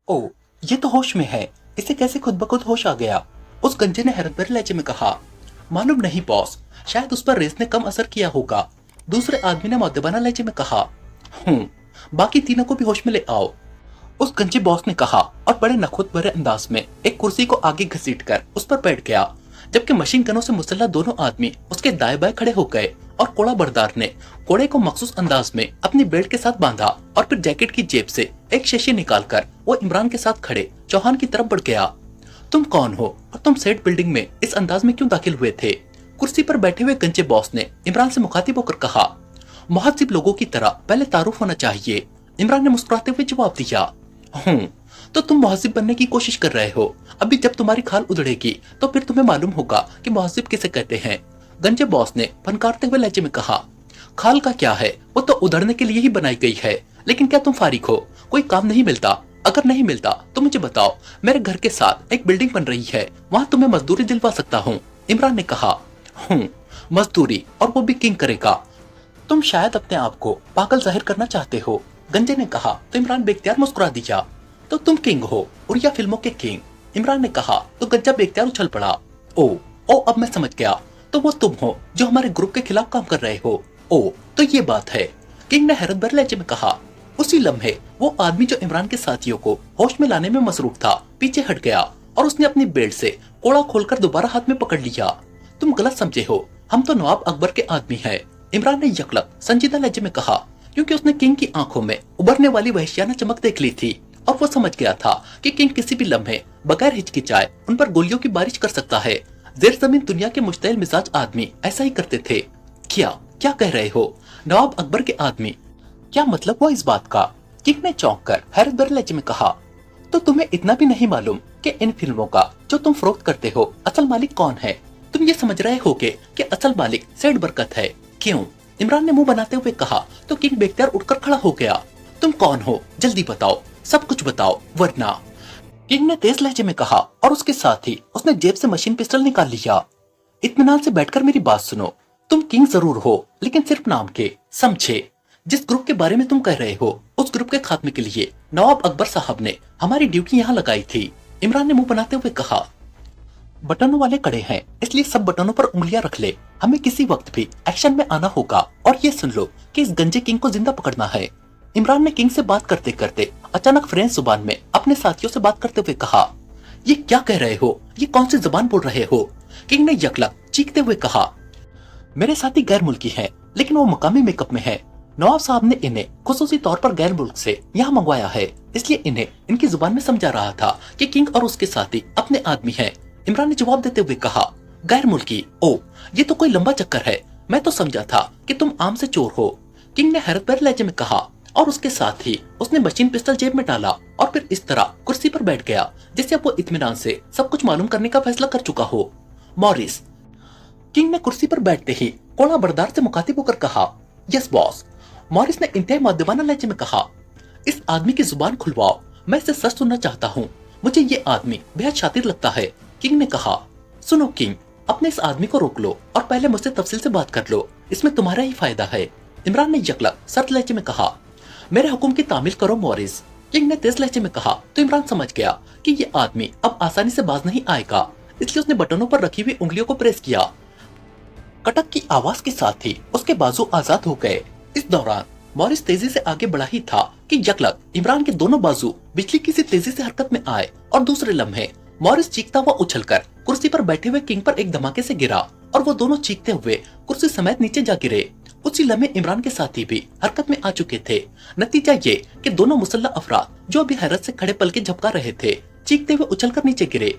ओ, ये तो होश में है। इसे कैसे खुद ब खुद होश आ गया? उस गंजे ने हैरत भरे लहजे में कहा। मालूम नहीं बॉस, शायद उस पर रेस ने कम असर किया होगा। दूसरे आदमी ने मुअद्दबाना लहजे में कहा। बाकी तीनों को भी होश में ले आओ, उस गंजे बॉस ने कहा और बड़े नखुत भरे अंदाज में एक कुर्सी को आगे घसीटकर उस पर बैठ गया, जबकि मशीन गनों से मुसल्लह दोनों आदमी उसके दाएं बाएं खड़े हो गए और कोड़ा बरदार ने कोड़े को मखसूस अंदाज में अपनी बेल्ट के साथ बांधा और फिर जैकेट की जेब से एक शीशी निकालकर वो इमरान के साथ खड़े चौहान की तरफ बढ़ गया। तुम कौन हो और तुम सेठ बिल्डिंग में इस अंदाज में क्यों दाखिल हुए थे? कुर्सी पर बैठे हुए गंजे बॉस ने इमरान से मुखातिब होकर कहा। मुहज्जिब लोगों की तरह पहले तारुफ होना चाहिए, इमरान ने मुस्कुराते हुए जवाब दिया। तो तुम मुहज्जिब बनने की कोशिश कर रहे हो। अभी जब तुम्हारी खाल उधड़ेगी तो फिर तुम्हें मालूम होगा कि मुहज्जिब किसे कहते हैं, गंजे बॉस ने फनकारते हुए लहजे में कहा। खाल का क्या है, वो तो उधड़ने के लिए ही बनाई गई है। लेकिन क्या तुम फारिग हो? कोई काम नहीं मिलता? अगर नहीं मिलता तो मुझे बताओ, मेरे घर के साथ एक बिल्डिंग बन रही है, वहाँ तुम्हें मजदूरी दिलवा सकता हूँ, इमरान ने कहा। मजदूरी, और वो भी किंग करेगा? तुम शायद अपने आप को पागल जाहिर करना चाहते हो, गंजे ने कहा तो इमरान बेख्तियार मुस्कुरा दिया। तो तुम किंग हो, और या फिल्मों के किंग, इमरान ने कहा तो गंजा बेख्तियार उछल पड़ा। ओ अब मैं समझ गया, तो वो तुम हो जो हमारे ग्रुप के खिलाफ काम कर रहे हो। ओ तो ये बात है, किंग ने हैरत भरे लहजे में कहा। उसी लम्हे वो आदमी जो इमरान के साथियों को होश में लाने में मसरूफ था पीछे हट गया और उसने अपनी बेल्ट से कोड़ा खोलकर दोबारा हाथ में पकड़ लिया। तुम गलत समझे हो, हम तो नवाब अकबर के आदमी हैं, इमरान ने यकलक संजीदा लहजे में कहा, क्योंकि उसने किंग की आंखों में उभरने वाली वहशियाना चमक देख ली थी और वो समझ गया था कि किंग किसी भी लम्हे बगैर हिचकिचाए उन पर गोलियों की बारिश कर सकता है। जेर जमीन दुनिया के मुश्तइल मिजाज आदमी ऐसा ही करते थे। क्या कह रहे हो? नवाब अकबर के आदमी? क्या मतलब हुआ इस बात का? किंग ने चौंक कर हैरत भरे लहजे में कहा। तो तुम्हें इतना भी नहीं मालूम कि इन फिल्मों का जो तुम फरोख्त करते हो असल मालिक कौन है? तुम ये समझ रहे होगे कि असल मालिक सेठ बरकत है? क्यों? इमरान ने मुंह बनाते हुए कहा तो किंग बेख्तियार उठकर खड़ा हो गया। तुम कौन हो? जल्दी बताओ, सब कुछ बताओ, वरना, किंग ने तेज लहजे में कहा और उसके साथ ही उसने जेब से मशीन पिस्टल निकाल लिया। इत्मीनान से बैठकर मेरी बात सुनो, तुम किंग जरूर हो लेकिन सिर्फ नाम के, समझे? जिस ग्रुप के बारे में तुम कह रहे हो उस ग्रुप के खात्मे के लिए नवाब अकबर साहब ने हमारी ड्यूटी यहाँ लगाई थी, इमरान ने मुंह बनाते हुए कहा। बटनों वाले कड़े हैं, इसलिए सब बटनों पर उंगलियां रख ले, हमें किसी वक्त भी एक्शन में आना होगा। और ये सुन लो कि इस गंजे किंग को जिंदा पकड़ना है। इमरान ने किंग से बात करते करते अचानक फ्रेंच जुबान में अपने साथियों से बात करते हुए कहा। ये क्या कह रहे हो? ये कौन सी जुबान बोल रहे हो? किंग ने यकलक चीखते हुए कहा। मेरे साथी गैर मुल्की हैं, लेकिन वो मकामी मेकअप में है। नवाब साहब ने इन्हें खुसूसी तौर पर गैर मुल्क से यहाँ मंगवाया है, इसलिए इन्हें इनकी जुबान में समझा रहा था कि किंग और उसके साथी अपने आदमी हैं। इमरान ने जवाब देते हुए कहा। गैर मुल्की? ओ, ये तो कोई लंबा चक्कर है, मैं तो समझा था कि तुम आम से चोर हो, किंग ने हैरत भरे लहजे में कहा और उसके साथ ही उसने मशीन पिस्टल जेब में डाला और फिर इस तरह कुर्सी पर बैठ गया जिससे अब वो इत्मीनान से सब कुछ मालूम करने का फैसला कर चुका हो। मॉरिस, किंग ने कुर्सी पर बैठते ही कोड़ा बरदार से मुखातिब होकर कहा। यस बॉस, मॉरिस ने इंतहाई मुअद्दबाना लहजे में कहा। इस आदमी की जुबान खुलवाओ, मैं इसे सच सुनना चाहता हूँ, मुझे ये आदमी बेहद शातिर लगता है, किंग ने कहा। सुनो किंग, अपने इस आदमी को रोक लो और पहले मुझसे तफसील से बात कर लो, इसमें तुम्हारा ही फायदा है, इमरान ने यकलक सख्त लहजे में कहा। मेरे हुक्म की तामील करो मॉरिस, किंग ने तेज लहजे में कहा तो इमरान समझ गया कि ये आदमी अब आसानी से बाज नहीं आएगा, इसलिए उसने बटनों पर रखी हुई उंगलियों को प्रेस किया। कटक की आवाज के साथ ही उसके बाजू आजाद हो गए। इस दौरान मॉरिस तेजी से आगे बढ़ा ही था कि यकलक इमरान के दोनों बाजू बिजली की सी तेजी से हरकत में आए और दूसरे लम्हे मॉरिस चीखता हुआ उछलकर कुर्सी पर बैठे हुए किंग पर एक धमाके से गिरा और वो दोनों चीखते हुए कुर्सी समेत नीचे जा गिरे। उसी लम्हे इमरान के साथी भी हरकत में आ चुके थे। नतीजा ये कि दोनों मुसल्लह अफराद जो अभी हैरत से खड़े पल के झपका रहे थे चीखते हुए उछलकर नीचे गिरे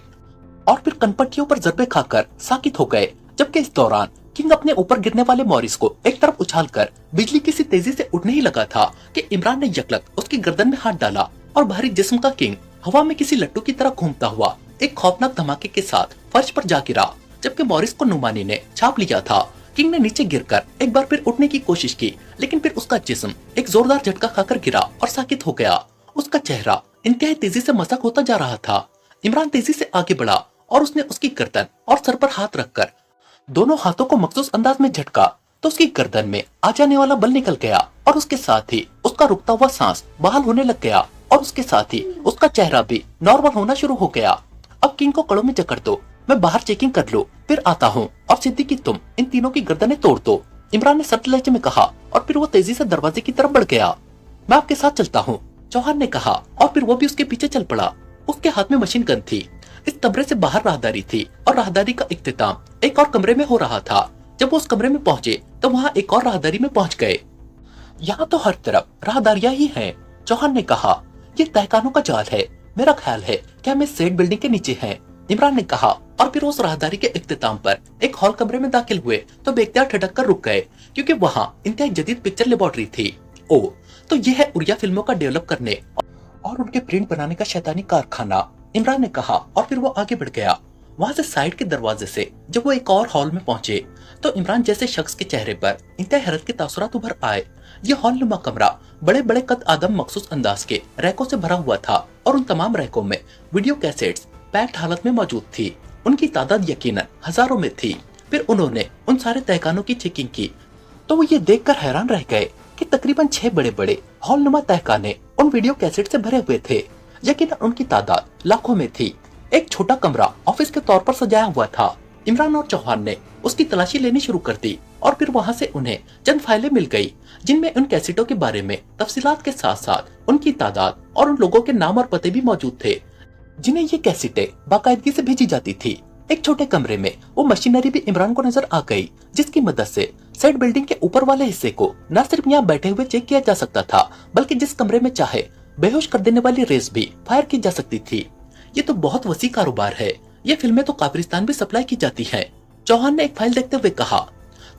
और फिर कनपट्टियों पर जरबे खाकर साकित हो गए, जबकि इस दौरान किंग अपने ऊपर गिरने वाले मॉरिस को एक तरफ उछालकर बिजली की सी तेजी से उठने ही लगा था कि इमरान ने यकलक उसकी गर्दन में हाथ डाला और भारी जिस्म का किंग हवा में किसी लट्टू की तरह घूमता हुआ एक खौफनाक धमाके के साथ फर्श पर जा गिरा, जबकि मॉरिस को नुमानी ने छाप लिया था। किंग ने नीचे गिरकर एक बार फिर उठने की कोशिश की, लेकिन फिर उसका जिस्म एक जोरदार झटका खाकर गिरा और साकित हो गया। उसका चेहरा इंतहाई तेजी से मसक होता जा रहा था। इमरान तेजी से आगे बढ़ा और उसने उसकी गर्दन और सर पर हाथ रखकर दोनों हाथों को मखसूस अंदाज में झटका तो उसकी गर्दन में आ जाने वाला बल निकल गया और उसके साथ ही उसका रुकता हुआ सांस बहाल होने लग गया। और उसके साथ ही उसका चेहरा भी नॉर्मल होना शुरू हो गया। अब किंग को कड़ों में जकड़ दो, मैं बाहर चेकिंग कर लूं, फिर आता हूँ, और सिद्दीकी तुम इन तीनों की गर्दनें तोड़ दो, इमरान ने सख्त लहजे में कहा, और फिर वो तेजी से दरवाजे की तरफ बढ़ गया। मैं आपके साथ चलता हूँ, चौहान ने कहा, और फिर वो भी उसके पीछे चल पड़ा। उसके हाथ में मशीन गन थी। इस कमरे से बाहर राहदारी थी और राहदारी का इख्तिताम एक और कमरे में हो रहा था। जब वो उस कमरे में पहुंचे तो वहाँ एक और राहदारी में पहुंच गए। यहाँ तो हर तरफ राहदारियां ही हैं, चौहान ने कहा। ये तहखानों का जाल है, मेरा ख्याल है कि हम इस सेठ बिल्डिंग के नीचे हैं, इमरान ने कहा। और फिर उस राहदारी के इख्तिताम पर एक हॉल कमरे में दाखिल हुए तो बेख्तियार ठिठक कर रुक गए, क्योंकि वहाँ इंतहाई जदीद पिक्चर लेबोरेटरी थी। ओ, तो यह है उरिया फिल्मों का डेवलप करने और उनके प्रिंट बनाने का शैतानी कारखाना, इमरान ने कहा। और फिर वो आगे बढ़ गया। वहां से साइड के दरवाजे से जब वो एक और हॉल में पहुंचे तो इमरान जैसे शख्स के चेहरे पर इंतहाई हैरत के तासुरात उभर आए। ये हॉल नुमा कमरा बड़े बड़े कद आदम मखसूस अंदाज के रैकों से भरा हुआ था और उन तमाम रैकों में वीडियो कैसेट्स पैक्ड हालत में मौजूद थी। उनकी तादाद यकीनन हजारों में थी। फिर उन्होंने उन सारे तहखानों की चेकिंग की तो वो ये देखकर हैरान रह गए कि तकरीबन 6 बड़े बड़े हॉल नुमा तहखाने उन वीडियो कैसेट से भरे हुए थे। यकीनन उनकी तादाद लाखों में थी। एक छोटा कमरा ऑफिस के तौर पर सजाया हुआ था। इमरान और चौहान ने उसकी तलाशी लेनी शुरू कर दी और फिर वहां से उन्हें चंद फाइलें मिल गई जिनमें उन कैसेटों के बारे में तफसीलात के साथ साथ उनकी तादाद और उन लोगों के नाम और पते भी मौजूद थे जिन्हें ये कैसेटें बाकायदगी से भेजी जाती थी। एक छोटे कमरे में वो मशीनरी भी इमरान को नजर आ गई जिसकी मदद से सेट बिल्डिंग के ऊपर वाले हिस्से को न सिर्फ यहाँ बैठे हुए चेक किया जा सकता था बल्कि जिस कमरे में चाहे बेहोश कर देने वाली रेस भी फायर की जा सकती थी। ये तो बहुत वसी कारोबार है। ये फिल्में तो काफिरिस्तान भी सप्लाई की जाती हैं। चौहान ने एक फाइल देखते हुए कहा,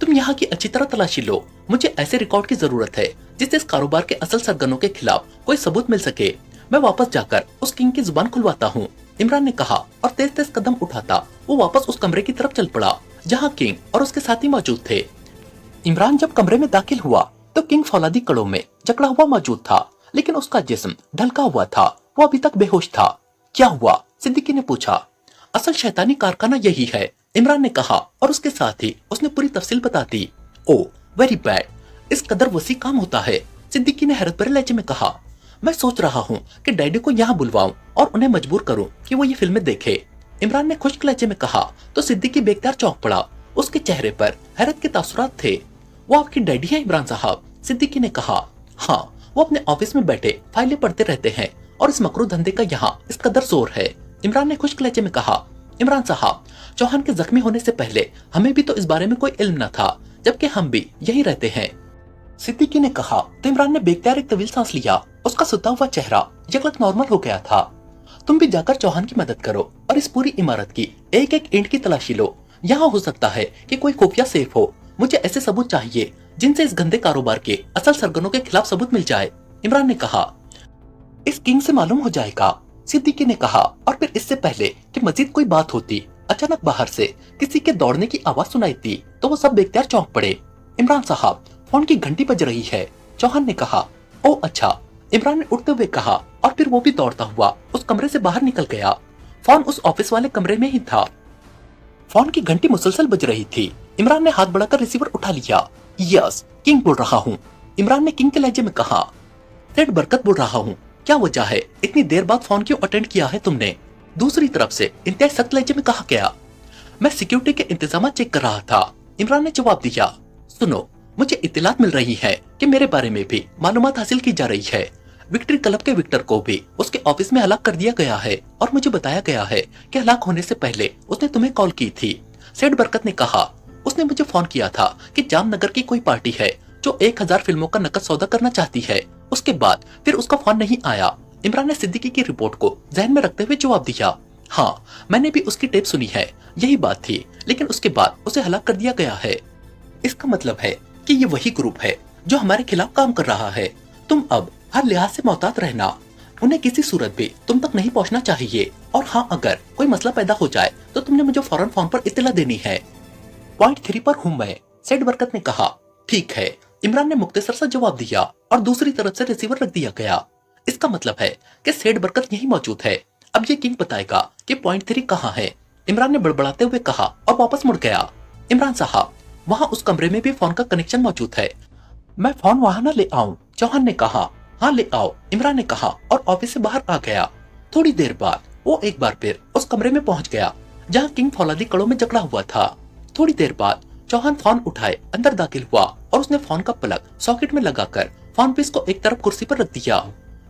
तुम यहाँ की अच्छी तरह तलाशी लो, मुझे ऐसे रिकॉर्ड की जरूरत है जिससे इस कारोबार के असल सरगनों के खिलाफ कोई सबूत मिल सके। मैं वापस जाकर उस किंग की जुबान खुलवाता हूँ, इमरान ने कहा और तेज तेज कदम उठाता वो वापस उस कमरे की तरफ चल पड़ा जहाँ किंग और उसके साथी मौजूद थे। इमरान जब कमरे में दाखिल हुआ तो किंग फौलादी कड़ों में जकड़ा हुआ मौजूद था, लेकिन उसका जिस्म ढलका हुआ था। वो अभी तक बेहोश था। क्या हुआ? सिद्दीकी ने पूछा। असल शैतानी कारखाना यही है, इमरान ने कहा और उसके साथ ही उसने पूरी तफसील बता दी। ओ वेरी बैड, इस कदर वसी काम होता है, सिद्दीकी ने हैरत भरे लहजे में कहा। मैं सोच रहा हूँ कि डैडी को यहाँ बुलवाऊं और उन्हें मजबूर करूं कि वो ये फिल्में देखे, इमरान ने खुश्क लहजे में कहा। तो सिद्दीकी बेख्तियार चौंक पड़ा। उसके चेहरे पर हैरत के तासुरात थे। वो आपकी डैडी है इमरान साहब? सिद्दीकी ने कहा। हाँ, वो अपने ऑफिस में बैठे फाइलें पढ़ते रहते हैं और इस मकरू धंधे का यहाँ इस कदर जोर है, इमरान ने खुश्क लहजे में कहा। इमरान साहब, चौहान के जख्मी होने से पहले हमें भी तो इस बारे में कोई इल्म न था, जबकि हम भी यही रहते हैं, सिद्दीकी ने कहा। तो इमरान ने बेख्तियार एक तवील सांस लिया। उसका सुता हुआ चेहरा यकलक नॉर्मल हो गया था। तुम भी जाकर चौहान की मदद करो और इस पूरी इमारत की एक एक ईंट की तलाशी लो। यहाँ हो सकता है कि कोई खुफिया सेफ हो। मुझे ऐसे सबूत चाहिए जिनसे इस गंदे कारोबार के असल सरगनों के खिलाफ सबूत मिल जाए, इमरान ने कहा। इस किंग से मालूम हो जाएगा, सिद्दीकी ने कहा। और फिर इससे पहले कि मजीद कोई बात होती, अचानक बाहर से किसी के दौड़ने की आवाज सुनाई दी तो वो सब बेख्तियार चौंक पड़े। इमरान साहब, फोन की घंटी बज रही है, चौहान ने कहा। ओ अच्छा, इमरान ने उठते हुए कहा और फिर वो भी दौड़ता हुआ उस कमरे से बाहर निकल गया। फोन उस ऑफिस वाले कमरे में ही था। फोन की घंटी मुसलसल बज रही थी। इमरान ने हाथ बढ़ाकर रिसीवर उठा लिया। यस, किंग बोल रहा हूँ, इमरान ने किंग के लहजे में कहा। सेठ बरकत बोल रहा हूँ, क्या वजह है इतनी देर बाद फोन क्यों अटेंड किया है तुमने? दूसरी तरफ से इंतहाई सख्त लहजे में कहा गया। मैं सिक्योरिटी के इंतजाम चेक कर रहा था, इमरान ने जवाब दिया। सुनो, मुझे इत्तलात मिल रही है कि मेरे बारे में भी मालूमात हासिल की जा रही है। विक्ट्री क्लब के विक्टर को भी उसके ऑफिस में हलाक कर दिया गया है और मुझे बताया गया है कि हलाक होने से पहले उसने तुम्हें कॉल की थी, सेठ बरकत ने कहा। उसने मुझे फोन किया था कि जामनगर की कोई पार्टी है जो 1000 फिल्मों का नकद सौदा करना चाहती है। उसके बाद फिर उसका फोन नहीं आया, इमरान ने सिद्दीकी की रिपोर्ट को जहन में रखते हुए जवाब दिया। हाँ, मैंने भी उसकी टेप सुनी है, यही बात थी, लेकिन उसके बाद उसे हलाक कर दिया गया है। इसका मतलब है कि ये वही ग्रुप है जो हमारे खिलाफ काम कर रहा है। तुम अब हर लिहाज से मोहतात रहना, उन्हें किसी सूरत भी तुम तक नहीं पहुंचना चाहिए। और हाँ, अगर कोई मसला पैदा हो जाए तो तुमने मुझे फौरन फोन पर इत्तला देनी है। पॉइंट 3 पर हूँ मैं, सेठ बरकत ने कहा। ठीक है, इमरान ने मुख्तसर सा जवाब दिया और दूसरी तरफ से रिसीवर रख दिया गया। इसका मतलब है कि सेठ बरकत यही मौजूद है। अब ये किंग बताएगा कि पॉइंट 3 कहाँ है, इमरान ने बड़बड़ाते हुए कहा और वापस मुड़ गया। इमरान साहब, वहाँ उस कमरे में भी फोन का कनेक्शन मौजूद है, मैं फोन वहां न ले आऊं, चौहान ने कहा। हाँ ले आओ, इमरान ने कहा और ऑफिस से बाहर आ गया। थोड़ी देर बाद वो एक बार फिर उस कमरे में पहुंच गया जहाँ किंग फौलादी कड़ों में जकड़ा हुआ था। थोड़ी देर बाद चौहान फोन उठाए अंदर दाखिल हुआ और उसने फोन का प्लग सॉकेट में लगाकर फोन पीस को एक तरफ कुर्सी पर रख दिया।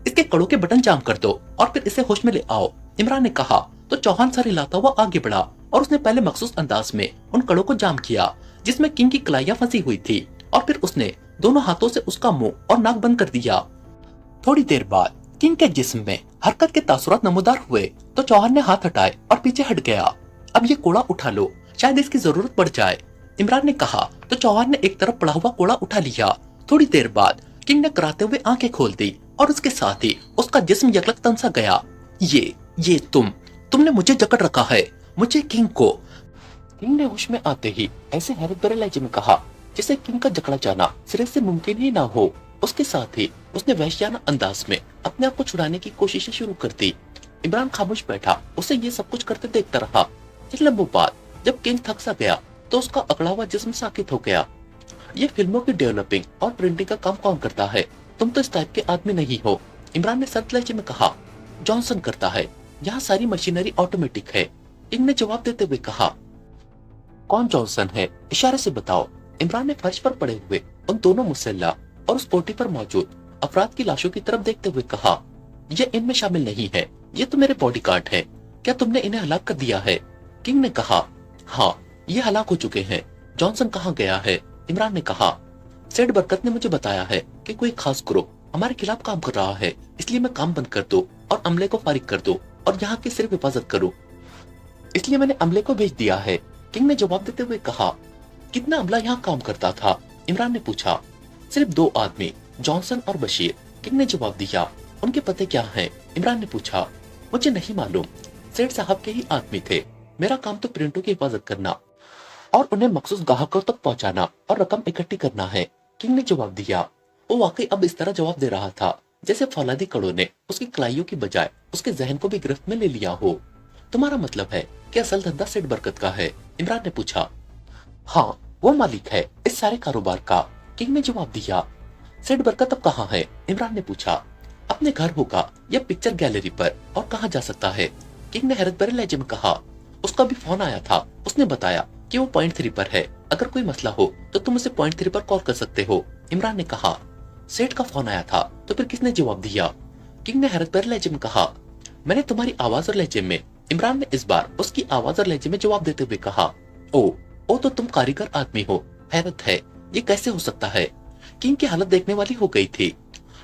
इसके कड़ों के बटन जाम कर दो और फिर इसे होश में ले आओ, इमरान ने कहा तो चौहान सर हिलाता हुआ आगे बढ़ा और उसने पहले मखसूस अंदाज में उन कड़ों को जाम किया जिसमें किंग की कलाइयां फंसी हुई थी और फिर उसने दोनों हाथों से उसका मुंह और नाक बंद कर दिया। थोड़ी देर बाद किंग के जिस्म में हरकत के तासुरात नमूदार हुए तो चौहान ने हाथ हटाए और पीछे हट गया। अब ये कोड़ा उठा लो, शायद इसकी जरूरत पड़ जाए, इमरान ने कहा तो चौहान ने एक तरफ पड़ा हुआ कोड़ा उठा लिया। थोड़ी देर बाद किंग ने कराते हुए आंखें खोल दी और उसके साथ ही उसका जिस्म यकलक तन सा गया। ये तुमने मुझे जकड़ रखा है, मुझे किंग को। किंग ने होश में आते ही ऐसे हैरत भरे लहजे में कहा जिसे किंग का जकड़ा जाना सिरे से मुमकिन ही ना हो। उसके साथ ही उसने वहशियाना अंदाज में अपने आप को छुड़ाने की कोशिशें शुरू कर दी। इमरान खामोश बैठा उसे ये सब कुछ करते देखता रहा। कुछ लम्हों बाद जब किंग थक सा गया तो उसका अकड़ा हुआ जिस्म साकित हो गया। ये फिल्मों की डेवलपिंग और प्रिंटिंग का काम कौन करता है? तुम तो इस टाइप के आदमी नहीं हो, इमरान ने सर्द लहजे में कहा। जॉनसन करता है, यहाँ सारी मशीनरी ऑटोमेटिक है, किंग ने जवाब देते हुए कहा। कौन जॉनसन है? इशारे से बताओ, इमरान ने फर्श पर पड़े हुए उन दोनों मुसल्ला और उस कोठी पर मौजूद अफराद की लाशों की तरफ देखते हुए कहा। ये इनमें शामिल नहीं है, ये तो मेरे बॉडीगार्ड है, क्या तुमने इन्हें हलाक कर दिया है? किंग ने कहा। हाँ, ये हलाक हो चुके हैं। जॉनसन कहाँ गया है? इमरान ने कहा। सेठ बरकत ने मुझे बताया है कि कोई खास ग्रुप हमारे खिलाफ काम कर रहा है, इसलिए मैं काम बंद कर दो और अमले को फारिग कर दो और यहाँ की सिर्फ हिफाजत करो, इसलिए मैंने अमले को भेज दिया है, किंग ने जवाब देते हुए कहा। कितना अमला यहाँ काम करता था? इमरान ने पूछा। सिर्फ 2 आदमी, जॉनसन और बशीर, किंग ने जवाब दिया। उनके पते क्या हैं? इमरान ने पूछा। मुझे नहीं मालूम, सेठ साहब के ही आदमी थे, मेरा काम तो प्रिंटों की हिफाजत करना और उन्हें मखसूस ग्राहकों तक पहुंचाना और रकम इकट्ठी करना है, किंग ने जवाब दिया। वो वाकई अब इस तरह जवाब दे रहा था जैसे फौलादी कड़ों ने उसकी कलाइयों की बजाय उसके जहन को भी गिरफ्त में ले लिया हो। तुम्हारा मतलब है कि असल धंधा सेठ बरकत का है? इमरान ने पूछा। हाँ, वो मालिक है इस सारे कारोबार का, किंग ने जवाब दिया। सेठ बरकत अब कहाँ है? इमरान ने पूछा। अपने घर होगा या पिक्चर गैलरी पर, और कहाँ जा सकता है? किंग ने हैरत भरे लहजे में कहा। उसका भी फोन आया था, उसने बताया कि वो पॉइंट 3 पर है, अगर कोई मसला हो तो तुम उसे पॉइंट 3 पर कॉल कर सकते हो, इमरान ने कहा। सेठ का फोन आया था तो फिर किसने जवाब दिया? किंग ने हैरत भरे लहजे में कहा। मैंने तुम्हारी आवाज और लहजे में, इमरान ने इस बार उसकी आवाज और लहजे में जवाब देते हुए कहा। ओ तो तुम कारीगर आदमी हो, हैरत है, ये कैसे हो सकता है? किंग की हालत देखने वाली हो गई थी।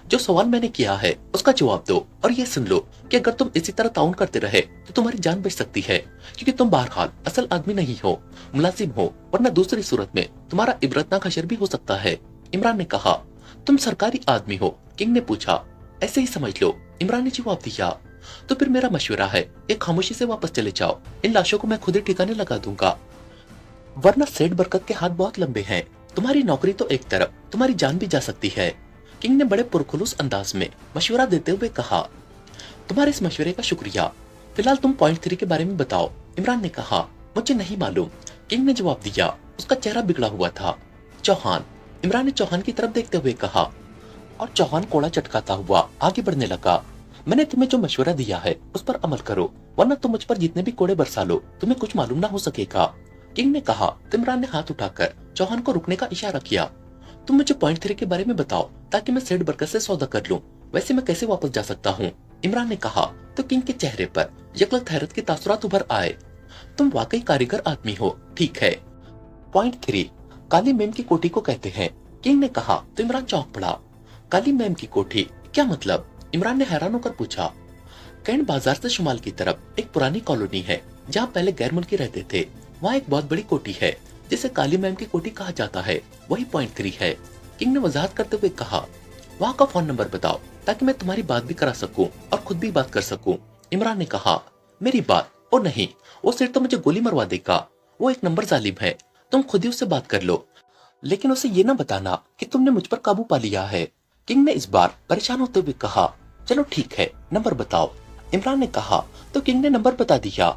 जो सवाल मैंने किया है उसका जवाब दो और ये सुन लो कि अगर तुम इसी तरह ताउन करते रहे तो तुम्हारी जान बच सकती है, क्योंकि तुम बहरहाल असल आदमी नहीं हो, मुलाजिम हो, वरना दूसरी सूरत में तुम्हारा इबरतनाक हशर भी हो सकता है, इमरान ने कहा। तुम सरकारी आदमी हो? किंग ने पूछा। ऐसे ही समझ लो, इमरान ने जवाब दिया। तो फिर मेरा मशवरा है कि खामोशी से वापस चले जाओ, इन लाशों को मैं खुद ही ठिकाने लगा दूंगा, वरना सेठ बरकत के हाथ बहुत लंबे हैं, तुम्हारी नौकरी तो एक तरफ, तुम्हारी जान भी जा सकती है, किंग ने बड़े पुरखुलूस अंदाज में मशवरा देते हुए कहा। तुम्हारे इस मशवरे का शुक्रिया, फिलहाल तुम पॉइंट 3 के बारे में बताओ, इमरान ने कहा। मुझे नहीं मालूम, किंग ने जवाब दिया। उसका चेहरा बिगड़ा हुआ था। चौहान, इमरान ने चौहान की तरफ देखते हुए कहा और चौहान कोड़ा चटकाता हुआ आगे बढ़ने लगा। मैंने तुम्हें जो मशवरा दिया है उस पर अमल करो, वरना तुम मुझ पर जितने भी कोड़े बरसा लो तुम्हें कुछ मालूम ना हो सकेगा, किंग ने कहा। तो इमरान ने हाथ उठाकर चौहान को रुकने का इशारा किया। तुम मुझे पॉइंट 3 के बारे में बताओ ताकि मैं सेठ बरकत से सौदा कर लूं, वैसे मैं कैसे वापस जा सकता हूँ, इमरान ने कहा। तो किंग के चेहरे पर यकलक हैरत के तासुरात उभर आए। तुम वाकई कारीगर आदमी हो, ठीक है। पॉइंट 3 काली मेम की कोठी को कहते हैं, किंग ने कहा। तो इमरान चौंक पड़ा। काली मेम की कोठी, क्या मतलब? इमरान ने हैरान होकर पूछा। कैंट बाजार से शुमाल की तरफ एक पुरानी कॉलोनी है जहाँ पहले गैर मुल्की रहते थे, वहाँ एक बहुत बड़ी कोठी है जिसे काली मैम की कोठी कहा जाता है, वही पॉइंट 3 है, किंग ने वजाहत करते हुए कहा। वहाँ का फोन नंबर बताओ ताकि मैं तुम्हारी बात भी करा सकूं और खुद भी बात कर सकूं, इमरान ने कहा। मेरी बात? ओ नहीं, वो सिर्फ तो मुझे गोली मरवा देगा, वो एक नंबर जालिम है, तुम खुद ही उससे बात कर लो, लेकिन उसे ये ना बताना कि तुमने मुझ पर काबू पा लिया है, किंग ने इस बार परेशान होते हुए कहा। चलो ठीक है, नंबर बताओ, इमरान ने कहा। तो किंग ने नंबर बता दिया।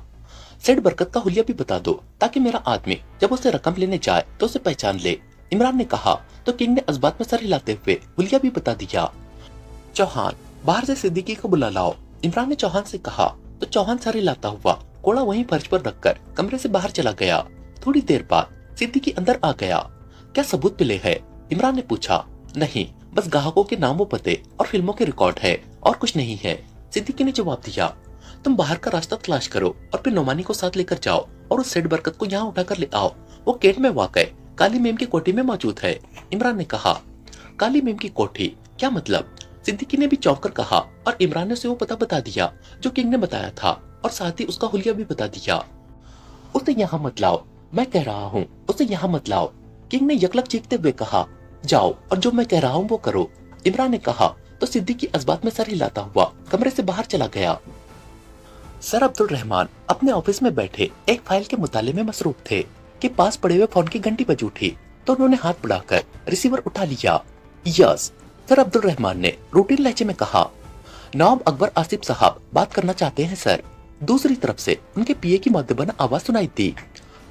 सेठ बरकत का हुलिया भी बता दो ताकि मेरा आदमी जब उसे रकम लेने जाए तो उसे पहचान ले, इमरान ने कहा। तो किंग ने इस बात में सर हिलाते हुए हुलिया भी बता दिया। चौहान, बाहर से सिद्दीकी को बुला लाओ। इमरान ने चौहान से कहा तो चौहान सारी लाता हुआ कोड़ा वहीं फर्श पर रखकर कमरे से बाहर चला गया। थोड़ी देर बाद सिद्दीकी अंदर आ गया। क्या सबूत मिले है? इमरान ने पूछा। नहीं, बस ग्राहकों के नामों पते और फिल्मों के रिकॉर्ड है और कुछ नहीं है, सिद्दीकी ने जवाब दिया। तुम बाहर का रास्ता तलाश करो और फिर नोमानी को साथ लेकर जाओ और उस सेठ बरकत को यहाँ उठाकर ले आओ। वो केट में वाकई काली मेम की कोठी में मौजूद है। इमरान ने कहा। काली मेम की कोठी, क्या मतलब? सिद्दीकी ने भी चौंक कर कहा और इमरान ने उसे वो पता बता दिया जो किंग ने बताया था और साथ ही उसका हुलिया भी बता दिया। उसे यहाँ मत लाओ, मैं कह रहा हूँ, उसे यहाँ मत लाओ, किंग ने यकलक चीखते हुए कहा। जाओ और जो मैं कह रहा हूँ वो करो, इमरान ने कहा तो सिद्दीकी इस्बात में सर हिलाता हुआ कमरे से बाहर चला गया। सर अब्दुल रहमान अपने ऑफिस में बैठे एक फाइल के मुताले में मसरूफ थे कि पास पड़े हुए फोन की घंटी बज उठी तो उन्होंने हाथ बढ़ाकर रिसीवर उठा लिया। यस, सर अब्दुल रहमान ने रूटीन लहजे में कहा। नवाब अकबर आसिफ साहब बात करना चाहते हैं सर। दूसरी तरफ से उनके पीए की मुअद्दबाना आवाज सुनाई दी।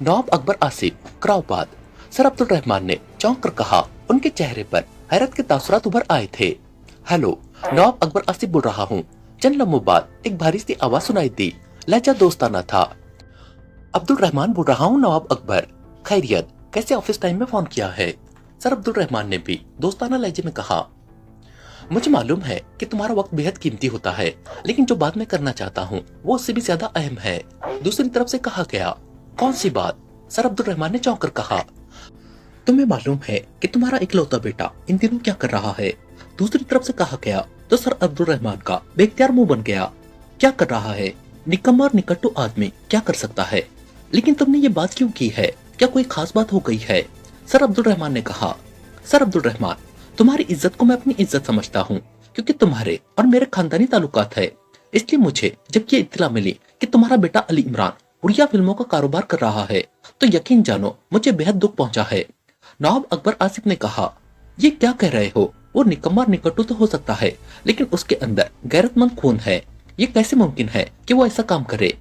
नवाब अकबर आसिफ, कराओ बात, सर अब्दुल रहमान ने चौंक कर कहा। उनके चेहरे पर हैरत के तासुरात उभर आए थे। हेलो, नवाब अकबर आसिफ बोल रहा हूँ। चंद लम्हों बाद एक भारी सी आवाज सुनाई दी। लहजा दोस्ताना था। अब्दुल रहमान बोल रहा हूँ नवाब अकबर। खैरियत, कैसे ऑफिस टाइम में फोन किया है? सर अब्दुल रहमान ने भी दोस्ताना लहजे में कहा। मुझे मालूम है कि तुम्हारा वक्त बेहद कीमती होता है, लेकिन जो बात मैं करना चाहता हूँ वो उससे भी ज्यादा अहम है। दूसरी तरफ से कहा गया। कौन सी बात? सर अब्दुल रहमान ने चौंक कर कहा। तुम्हें मालूम है कि तुम्हारा इकलौता बेटा इन दिनों क्या कर रहा है? दूसरी तरफ से कहा गया तो सर अब्दुल रहमान का बेख्तियार मुंह बन गया। क्या कर रहा है? निकम्मा और निकट्टू आदमी क्या कर सकता है? लेकिन तुमने ये बात क्यों की है? क्या कोई खास बात हो गई है? सर अब्दुल रहमान ने कहा। सर अब्दुल रहमान, तुम्हारी इज्जत को मैं अपनी इज्जत समझता हूँ, क्योंकि तुम्हारे और मेरे खानदानी ताल्लुकात है। इसलिए मुझे जब ये इत्तला मिली कि तुम्हारा बेटा अली इमरान उड़िया फिल्मों का कारोबार कर रहा है तो यकीन जानो मुझे बेहद दुख पहुंचा है। नवाब अकबर आसिफ ने कहा। ये क्या कह रहे हो? वो निकम्मा और निकट्टू तो हो सकता है, लेकिन उसके अंदर गैरतमंद खून है। ये कैसे मुमकिन है कि वो ऐसा काम करे?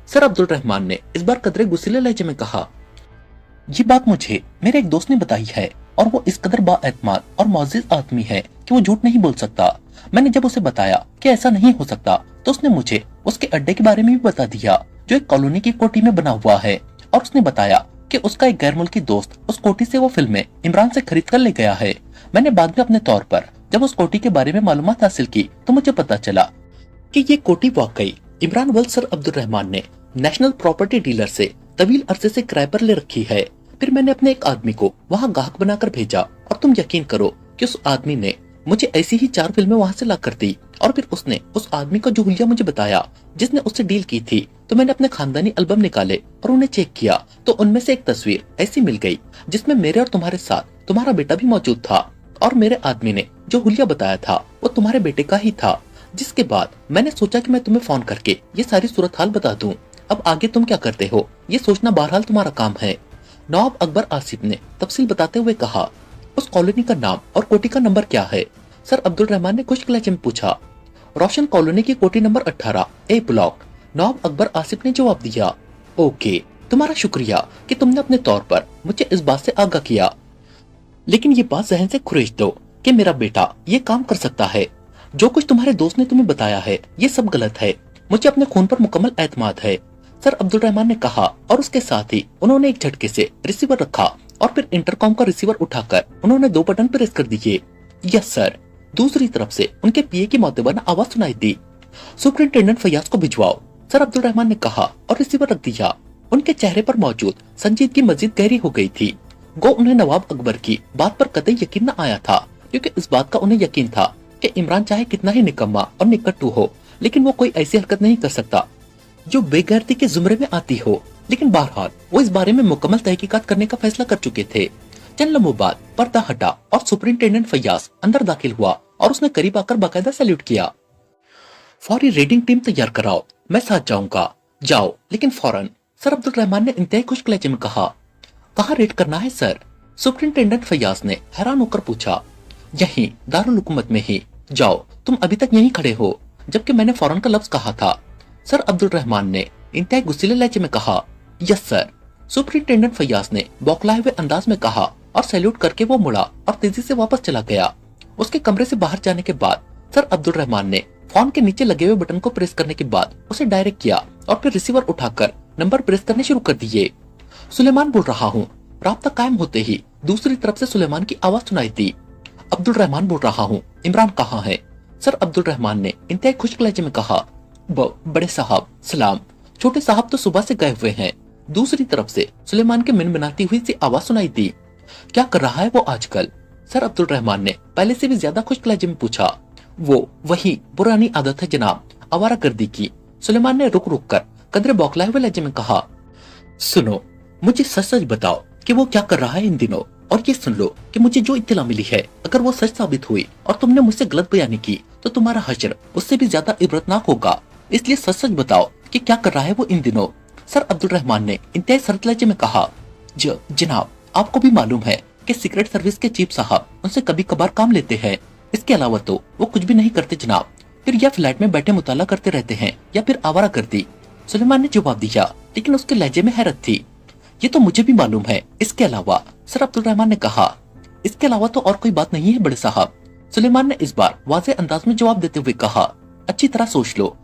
सर अब्दुल रहमान ने इस बार कदरे गुस्सीले लहजे में कहा। ये बात मुझे मेरे एक दोस्त ने बताई है और वो इस कदर बाएतमाद और मुअज़्ज़िज़ आदमी है कि वो झूठ नहीं बोल सकता। मैंने जब उसे बताया कि ऐसा नहीं हो सकता तो उसने मुझे उसके अड्डे के बारे में भी बता दिया जो एक कॉलोनी की कोठी में बना हुआ है, और उसने बताया कि उसका एक गैर मुल्की दोस्त उस कोठी से वो फिल्में इमरान से खरीद कर ले गया है। मैंने बाद में अपने तौर पर जब उस कोठी के बारे में मालूमात हासिल की तो मुझे पता चला कि ये कोठी वाकई इमरान वल्द सर अब्दुल रहमान ने नेशनल प्रॉपर्टी डीलर से तवील अरसे से किराए पर ले रखी है। फिर मैंने अपने एक आदमी को वहाँ गाहक बनाकर भेजा और तुम यकीन करो कि उस आदमी ने मुझे ऐसी ही 4 फिल्में वहाँ से ला कर दी। और फिर उसने उस आदमी का जो हुलिया मुझे बताया जिसने उससे डील की थी, तो मैंने अपने खानदानी एल्बम निकाले और उन्हें चेक किया तो उनमें से एक तस्वीर ऐसी मिल गई जिसमें मेरे और तुम्हारे साथ तुम्हारा बेटा भी मौजूद था, और मेरे आदमी ने जो हुलिया बताया था वो तुम्हारे बेटे का ही था। जिसके बाद मैंने सोचा कि मैं तुम्हें फोन करके ये सारी सूरत हाल बता दूं। अब आगे तुम क्या करते हो ये सोचना बहरहाल तुम्हारा काम है। नवाब अकबर आसिफ ने तफसील बताते हुए कहा। उस कॉलोनी का नाम और कोठी का नंबर क्या है? सर अब्दुल रहमान ने खुश्क लहजे में पूछा। रोशन कॉलोनी की कोठी नंबर 18 ए ब्लॉक, नवाब अकबर आसिफ ने जवाब दिया। ओके, तुम्हारा शुक्रिया कि तुमने अपने तौर पर मुझे इस बात से आगाह किया, लेकिन ये बात जहन से खुरेज दो कि मेरा बेटा ये काम कर सकता है। जो कुछ तुम्हारे दोस्त ने तुम्हें बताया है ये सब गलत है। मुझे अपने खून पर मुकम्मल एतमाद है, सर अब्दुल रहमान ने कहा, और उसके साथ ही उन्होंने एक झटके से रिसीवर रखा और फिर इंटरकॉम का रिसीवर उठाकर उन्होंने 2 बटन प्रेस कर दिए। Yes sir. दूसरी तरफ से उनके पीए की मुअद्दबाना आवाज सुनाई दी। सुपरिंटेंडेंट फैयाज को भिजवाओ, सर अब्दुल रहमान ने कहा और रिसीवर रख दिया। उनके चेहरे पर मौजूद संजीदगी मजीद गहरी हो गई थी। गो उन्हें नवाब अकबर की बात पर कतई यकीन न आया था, क्योंकि इस बात का उन्हें यकीन था कि इमरान चाहे कितना ही निकम्मा और निकट्टू हो, लेकिन वो कोई ऐसी हरकत नहीं कर सकता जो बेगैरती के जुमरे में आती हो। लेकिन बहरहाल वो इस बारे में मुकम्मल तहकीकात करने का फैसला कर चुके थे। चंद लम्हों बाद पर्दा हटा और सुपरिंटेंडेंट फैयाज अंदर दाखिल हुआ और उसने करीब आकर बाकायदा सैल्यूट किया। फौरी रेडिंग टीम तैयार कराओ, मैं साथ जाऊंगा। जाओ, लेकिन फौरन, सर अब्दुल रहमान ने इंतहाई खुश्क लहजे में कहा। कहाँ रेड करना है सर? सुपरिंटेंडेंट फैयाज ने हैरान होकर पूछा। यहीं दारुल हुकूमत में ही। जाओ, तुम अभी तक यहीं खड़े हो, जबकि मैंने फौरन का लफ्ज कहा था। सर अब्दुल रहमान ने इंतहाई गुस्सीले लहजे में कहा। Yes sir. सुपरिंटेंडेंट फैयाज ने बौखलाए हुए अंदाज में कहा और सैल्यूट करके वो मुड़ा और तेजी से वापस चला गया। उसके कमरे से बाहर जाने के बाद सर अब्दुल रहमान ने फोन के नीचे लगे हुए बटन को प्रेस करने के बाद उसे डायरेक्ट किया और फिर रिसीवर उठाकर नंबर प्रेस करने शुरू कर दिए। सुलेमान बोल रहा हूँ। राब्ता कायम होते ही दूसरी तरफ से सुलेमान की आवाज सुनाई दी। अब्दुल रहमान बोल रहा हूँ, इमरान कहाँ है? सर अब्दुल रहमान ने इंतहाई खुश्क लहजे में कहा, बड़े साहब सलाम, छोटे साहब तो सुबह से गए हुए हैं। दूसरी तरफ से सुलेमान के मिनमिनाती हुई सी आवाज सुनाई दी। क्या कर रहा है वो आजकल? सर अब्दुल रहमान ने पहले से भी ज्यादा खुश्क लहजे में पूछा। वो वही पुरानी आदत है जनाब, आवारागर्दी की। सुलेमान ने रुक रुक कर कदरे बौखलाए हुए लहजे में कहा, सुनो मुझे सच सच बताओ कि वो क्या कर रहा है इन दिनों, और ये सुन लो कि मुझे जो इत्तला मिली है अगर वो सच साबित हुई और तुमने मुझसे गलत बयानी की तो तुम्हारा हश्र उससे भी ज्यादा इबरतनाक होगा। इसलिए सच सच बताओ कि क्या कर रहा है वो इन दिनों। सर अब्दुल रहमान ने इंतहाई सरल लहजे में कहा, जनाब आपको भी मालूम है कि सीक्रेट सर्विस के चीफ साहब उनसे कभी कभार काम लेते हैं। इसके अलावा तो वो कुछ भी नहीं करते जनाब। फिर या फ्लैट में बैठे मुताला करते रहते हैं या फिर आवारागर्दी। सुलेमान ने जवाब दिया, लेकिन उसके लहजे में हैरत थी। ये तो मुझे भी मालूम है, इसके अलावा। सर अब्दुल रहमान ने कहा, इसके अलावा तो और कोई बात नहीं है बड़े साहब। सुलेमान ने इस बार वाज़ेह अंदाज में जवाब देते हुए कहा, अच्छी तरह सोच लो,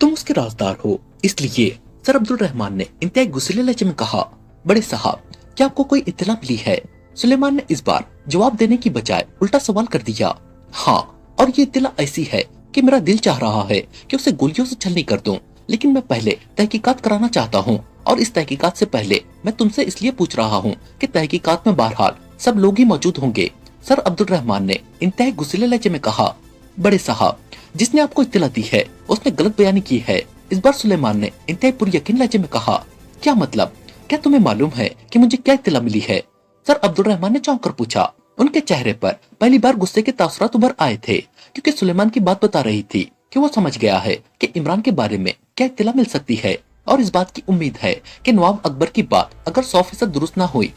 तुम उसके राजदार हो, इसलिए। सर अब्दुल रहमान ने इंतहाई गुस्सैले लहजे में कहा, बड़े साहब क्या आपको कोई इत्तला मिली है? सुलेमान ने इस बार जवाब देने की बजाय उल्टा सवाल कर दिया। हाँ, और ये इत्तला ऐसी है कि मेरा दिल चाह रहा है कि उसे गोलियों से छलनी कर दूं, लेकिन मैं पहले तहकीकात कराना चाहता हूँ, और इस तहकीकात से पहले मैं तुमसे इसलिए पूछ रहा हूँ कि तहकीकात में बहरहाल सब लोग ही मौजूद होंगे। सर अब्दुल रहमान ने इंतहाई गुस्सैले लहजे में कहा, बड़े साहब जिसने आपको इत्तला दी है उसने गलत बयानी की है। इस बार सुलेमान ने इंतहाई पुरयकीन लहजे में कहा, क्या मतलब? क्या तुम्हें मालूम है कि मुझे क्या इत्तला मिली है? सर अब्दुल रहमान ने चौंक कर पूछा। उनके चेहरे पर पहली बार गुस्से के तासुरात उभर आए थे, क्योंकि सुलेमान की बात बता रही थी कि वो समझ गया है कि इमरान के बारे में क्या इत्तला मिल सकती है, और इस बात की उम्मीद है कि नवाब अकबर की बात अगर 100% दुरुस्त ना हुई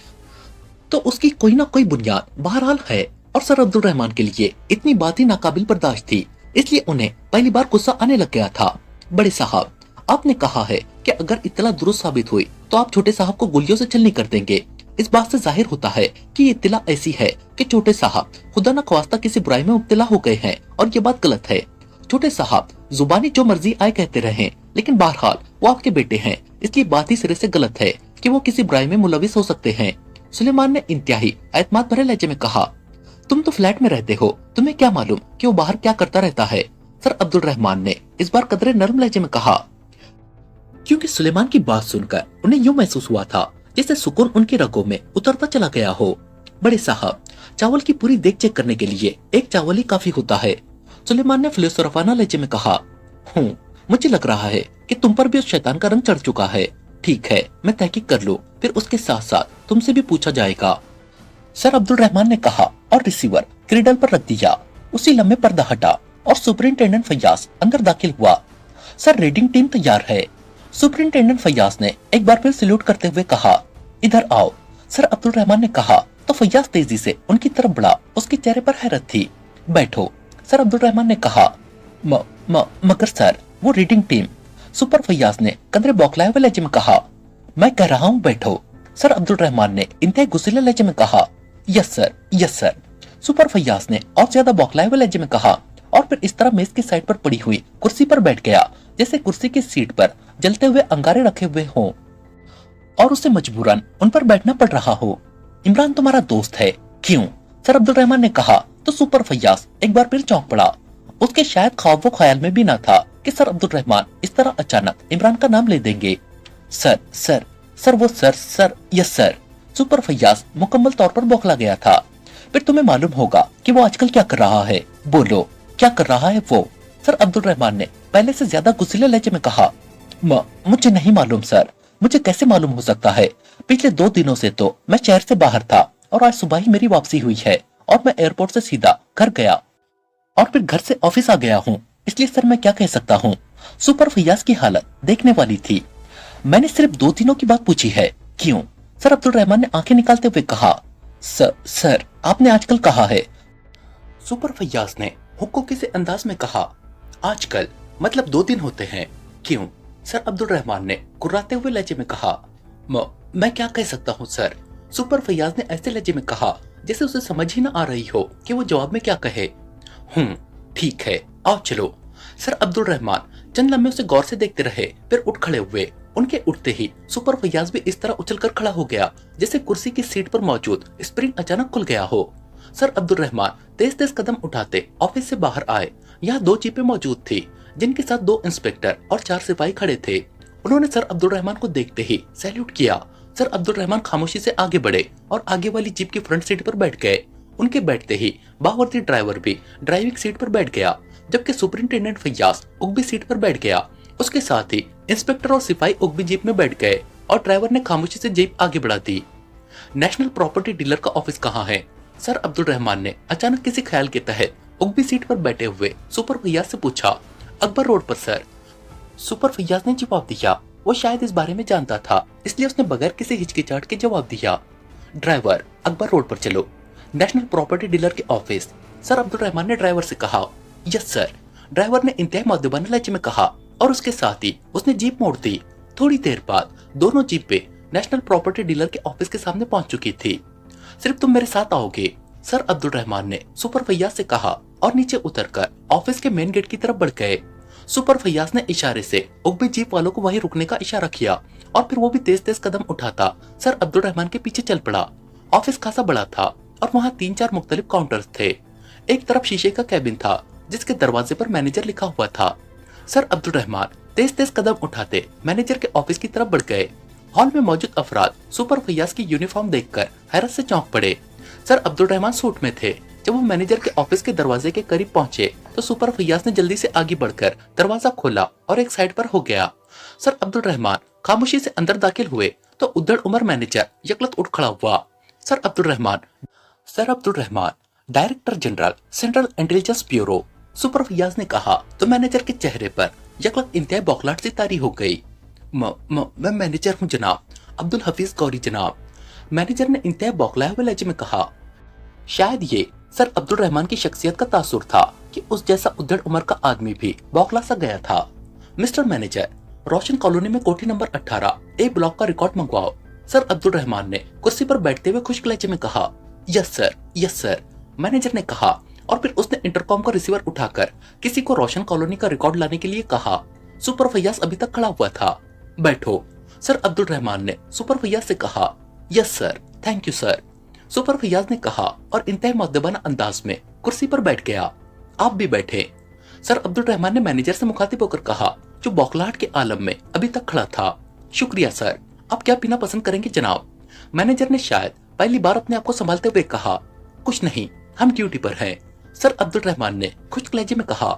तो उसकी कोई ना कोई बुनियाद बहरहाल है। और सर अब्दुल रहमान के लिए इतनी बात ही नाकाबिल बर्दाश्त थी, इसलिए उन्हें पहली बार गुस्सा आने लग गया था। बड़े साहब आपने कहा है कि अगर इत्तला दुरुस्त साबित हुई तो आप छोटे साहब को गोलियों से छलनी कर देंगे। इस बात से जाहिर होता है कि ये इत्तला ऐसी है कि छोटे साहब खुदा न ख्वास्ता किसी बुराई में मुब्तला हो गए हैं, और ये बात गलत है। छोटे साहब जुबानी जो मर्जी आए कहते रहे, लेकिन बहरहाल वो आपके बेटे हैं, इसलिए बात ही सिरे से गलत है कि वो किसी बुराई में मुलविस हो सकते हैं। सुलेमान ने इंतहाई एतमाद भरे लहजे में कहा, तुम तो फ्लैट में रहते हो, तुम्हें क्या मालूम कि वो बाहर क्या करता रहता है? सर अब्दुल रहमान ने इस बार कदरे नरम लहजे में कहा, क्योंकि सुलेमान की बात सुनकर उन्हें यूं महसूस हुआ था जैसे सुकून उनकी रगों में उतरता चला गया हो। बड़े साहब चावल की पूरी देख चेक करने के लिए एक चावल ही काफी होता है। सुलेमान ने फिलोसोफाना लहजे में कहा, मुझे लग रहा है कि तुम पर भी उस शैतान का रंग चढ़ चुका है। ठीक है, मैं तहकीक कर लूं, फिर उसके साथ साथ तुमसे भी पूछा जाएगा। सर अब्दुल रहमान ने कहा और रिसीवर क्रीडल पर रख दिया। उसी लम्हे पर्दा हटा और सुपरिंटेंडेंट फैयाज अंदर दाखिल हुआ। सर रीडिंग टीम तैयार है। सुपरिंटेंडेंट फैयाज ने एक बार फिर सैल्यूट करते हुए कहा, इधर आओ। सर अब्दुल रहमान ने कहा तो फैयाज तेजी से उनकी तरफ बढ़ा। उसके चेहरे पर हैरत थी। बैठो। सर अब्दुल रहमान ने कहा, मगर सर वो रीडिंग टीम। सुपर फैयाज ने कदरे बौखलाए हुए लहजे में कहा, मैं कह रहा हूँ बैठो। सर अब्दुल रहमान ने इंतहाई गुस्सैले लहजे में कहा, yes sir, yes sir. Super Faiyaz ने और ज्यादा बौखलाए हुए लहजे में कहा, और फिर इस तरह मेज की साइड पर पड़ी हुई कुर्सी पर बैठ गया जैसे कुर्सी की सीट पर जलते हुए अंगारे रखे हुए हों और उसे मजबूरन उन पर बैठना पड़ रहा हो। इमरान तुम्हारा दोस्त है, क्यों? सर अब्दुल रहमान ने कहा तो सुपर फैयाज एक बार फिर चौंक पड़ा। उसके शायद ख्वाब ख्याल में भी ना था कि सर अब्दुल रहमान इस तरह अचानक इमरान का नाम ले देंगे। सर सर सर वो sir yes sir. Super Faiyaz मुकम्मल तौर पर बौखला गया था। फिर तुम्हें मालूम होगा कि वो आजकल क्या कर रहा है। बोलो क्या कर रहा है वो? सर अब्दुल रहमान ने पहले से ज्यादा गुस्सैले लहजे में कहा, मुझे नहीं मालूम सर। मुझे कैसे मालूम हो सकता है? पिछले 2 दिनों से तो मैं शहर से बाहर था, और आज सुबह ही मेरी वापसी हुई है, और मैं एयरपोर्ट से सीधा घर गया और फिर घर से ऑफिस आ गया हूँ। इसलिए सर मैं क्या कह सकता हूँ? सुपर फैयाज की हालत देखने वाली थी। मैंने सिर्फ 2 दिनों की बात पूछी है, क्यों? सर अब्दुल रहमान ने आंखें निकालते हुए कहा, सर आपने आजकल कहा है। सुपर फैयाज ने हुक्कों से अंदाज में कहा, आजकल मतलब 2 दिन होते हैं, क्यों? सर अब्दुल रहमान ने कुर्राते हुए लहजे में कहा, मैं क्या कह सकता हूँ सर? सुपर फैयाज ने ऐसे लहजे में कहा जैसे उसे समझ ही ना आ रही हो कि वो जवाब में क्या कहे। ठीक है, आओ चलो। सर अब्दुल रहमान चंद लम्हे उसे गौर से देखते रहे, फिर उठ खड़े हुए। उनके उठते ही सुपर फैयाज भी इस तरह उछलकर खड़ा हो गया जैसे कुर्सी की सीट पर मौजूद स्प्रिंग अचानक खुल गया हो। सर अब्दुल रहमान तेज तेज कदम उठाते ऑफिस से बाहर आए। यहाँ 2 जीपें मौजूद थी, जिनके साथ 2 इंस्पेक्टर और 4 सिपाही खड़े थे। उन्होंने सर अब्दुल रहमान को देखते ही सैल्यूट किया। सर अब्दुल रहमान खामोशी से आगे बढ़े और आगे वाली जीप की फ्रंट सीट पर बैठ गए। उनके बैठते ही बावर्दी ड्राइवर भी ड्राइविंग सीट पर बैठ गया, जबकि सुपरिंटेंडेंट फैयाज उगबी सीट पर बैठ गया। उसके साथ ही इंस्पेक्टर और सिपाही उगबी जीप में बैठ गए और ड्राइवर ने खामोशी से जीप आगे बढ़ा दी। नेशनल प्रॉपर्टी डीलर का ऑफिस कहाँ है? सर अब्दुल रहमान ने अचानक किसी ख्याल के तहत उगबी सीट पर बैठे हुए सुपर फैयाज से पूछा। अकबर रोड पर सर। सुपर फैयाज ने जवाब दिया। वो शायद इस बारे में जानता था, इसलिए उसने बगैर किसी हिचकिचाहट के जवाब दिया। ड्राइवर, अकबर रोड पर चलो, नेशनल प्रॉपर्टी डीलर के ऑफिस। सर अब्दुल रहमान ने ड्राइवर से कहा। यस सर, ड्राइवर ने इंतहाई मुअद्दबाना लहजे में कहा और उसके साथ ही उसने जीप मोड़ दी। थोड़ी देर बाद दोनों जीपें नेशनल प्रॉपर्टी डीलर के ऑफिस के सामने पहुंच चुकी थी। सिर्फ तुम मेरे साथ आओगे, सर अब्दुल रहमान ने सुपर फैयाज से कहा और नीचे उतरकर ऑफिस के मेन गेट की तरफ बढ़ गए। सुपर फैयाज ने इशारे से उगबी जीप वालों को वहीं रुकने का इशारा किया और फिर वो भी तेज तेज कदम उठाता सर अब्दुल रहमान के पीछे चल पड़ा। ऑफिस खासा बड़ा था और वहाँ 3-4 मुख्तलिफ काउंटर्स थे। एक तरफ शीशे का कैबिन था जिसके दरवाजे पर मैनेजर लिखा हुआ था। सर अब्दुल रहमान तेज तेज कदम उठाते मैनेजर के ऑफिस की तरफ बढ़ गए। हॉल में मौजूद अफराद सुपर फैयाज की यूनिफॉर्म देखकर हैरत से चौंक पड़े। सर अब्दुल रहमान सूट में थे। जब वो मैनेजर के ऑफिस के दरवाजे के करीब पहुंचे तो सुपर फैयाज ने जल्दी से आगे बढ़कर दरवाजा खोला और एक साइड पर हो गया। सर अब्दुल रहमान खामोशी से अंदर दाखिल हुए तो उद्दड़ उमर मैनेजर यकलत उठ खड़ा हुआ। Sir Abdul Rahman director general central intelligence bureau, super Faiyaz ने कहा तो मैनेजर के चेहरे पर यकलत इंतहाई बौखलाहट से तारी हो गई। मैं मैनेजर हूँ जनाब, अब्दुल हफीज गौरी जनाब, मैनेजर ने इंतहाई बौखलाए हुए लहजे में कहा। शायद ये सर अब्दुल रहमान की शख्सियत का तासुर था कि उस जैसा उद्दड़ उम्र का आदमी भी बौखला सा गया था। मिस्टर मैनेजर, रोशन कॉलोनी में कोठी नंबर 18 ए ब्लॉक का रिकॉर्ड मंगवाओ, सर अब्दुल रहमान ने कुर्सी पर बैठते हुए खुश्क लहजे में कहा। यस सर, मैनेजर ने कहा और फिर उसने इंटरकॉम का रिसीवर उठाकर किसी को रोशन कॉलोनी का रिकॉर्ड लाने के लिए कहा। सुपर फैयाज अभी तक खड़ा हुआ था। बैठो, सर अब्दुल रहमान ने सुपर फैयाज से कहा। Yes sir, thank you sir, super Faiyaz ने कहा और इंतहाई मुअद्दबाना अंदाज में कुर्सी पर बैठ गया। आप भी बैठे, सर अब्दुल रहमान ने मैनेजर से मुखातिब होकर कहा, जो बौखलाहट के आलम में अभी तक खड़ा था। शुक्रिया सर, आप क्या पीना पसंद करेंगे जनाब? मैनेजर ने शायद पहली बार अपने आप को संभालते हुए कहा। कुछ नहीं, हम ड्यूटी पर हैं, सर अब्दुल रहमान ने खुश्क लहजे में कहा